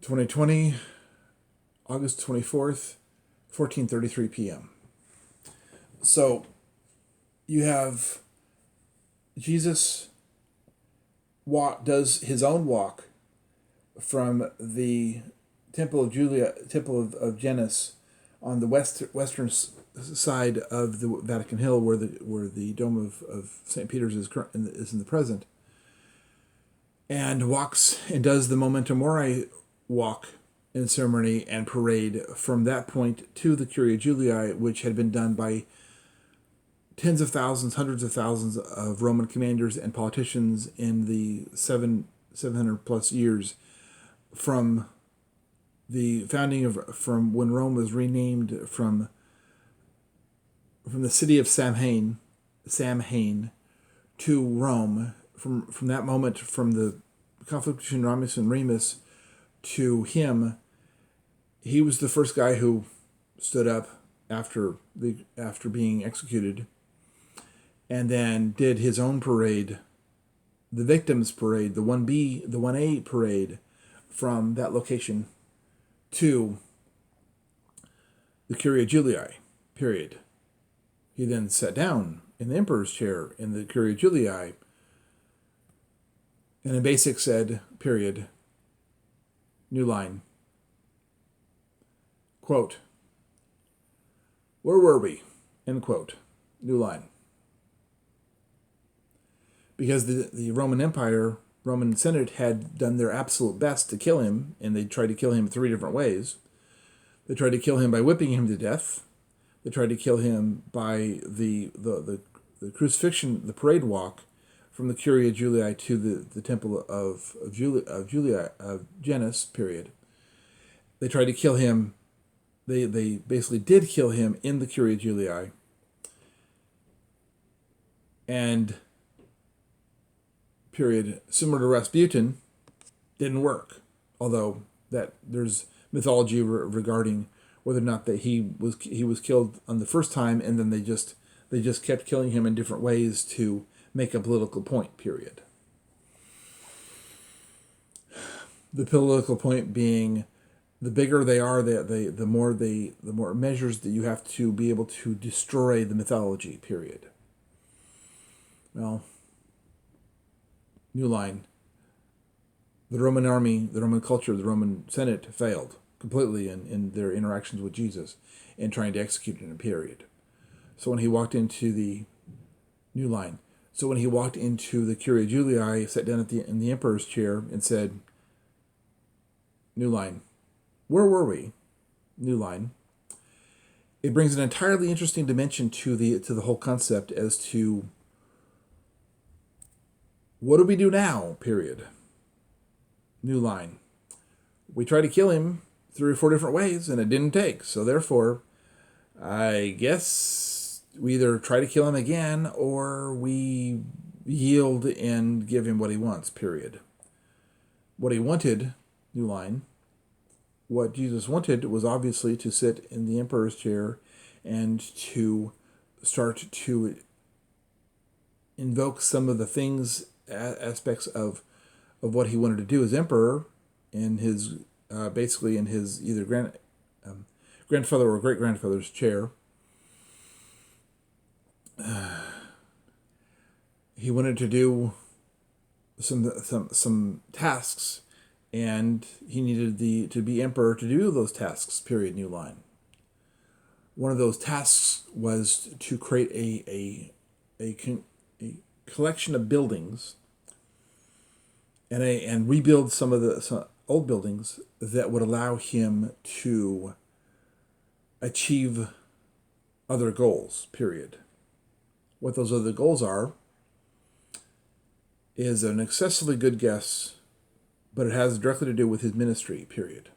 2020, August 24th, 14:33 p.m. So you have Jesus does his own walk from the Temple of Janus on the western side of the Vatican Hill, where the Dome of St. Peter's is in the present, and walks and does the Memento Mori walk and ceremony and parade from that point to the Curia Juliae, which had been done by tens of thousands, hundreds of thousands of Roman commanders and politicians in the 700 plus years from the founding from when Rome was renamed from the city of Samhain to Rome. From that moment, from the conflict between Romulus and Remus to him, he was the first guy who stood up after being executed, and then did his own parade, the victims parade, the 1B, the 1A parade, from that location to the Curia Juliae, period. He then sat down in the emperor's chair in the Curia Juliae, and in basic said, period, new line, quote, where were we, end quote, new line. Because the Roman Senate had done their absolute best to kill him, and they tried to kill him 3 different ways. They tried to kill him by whipping him to death. They tried to kill him by the crucifixion, the parade walk from the Curia Juliae to the Temple of Janus, period. They tried to kill him. They basically did kill him in the Curia Juliae. And period, similar to Rasputin, didn't work. Although that there's mythology regarding whether or not that he was killed on the first time, and then they just kept killing him in different ways to make a political point, period. The political point being, the bigger they are, the more measures that you have to be able to destroy the mythology, period. Well, new line. The Roman army, the Roman culture, the Roman Senate failed completely in their interactions with Jesus in trying to execute him, period. So when he walked into the new line, so when he walked into the Curia Juliae, sat down in the emperor's chair and said, new line, where were we? New line. It brings an entirely interesting dimension to the whole concept as to what do we do now, period. New line. We tried to kill him 3 or 4 different ways, and it didn't take. So therefore, I guess we either try to kill him again, or we yield and give him what he wants, period. What he wanted, new line, what Jesus wanted was obviously to sit in the emperor's chair and to start to invoke some of the things, aspects of what he wanted to do as emperor in his basically in his either grandfather or great grandfather's chair. He wanted to do some tasks, and he needed to be emperor to do those tasks, period, new line. One of those tasks was to create a collection of buildings and rebuild some old buildings that would allow him to achieve other goals, period. What those other goals are is an excessively good guess, but it has directly to do with his ministry, period.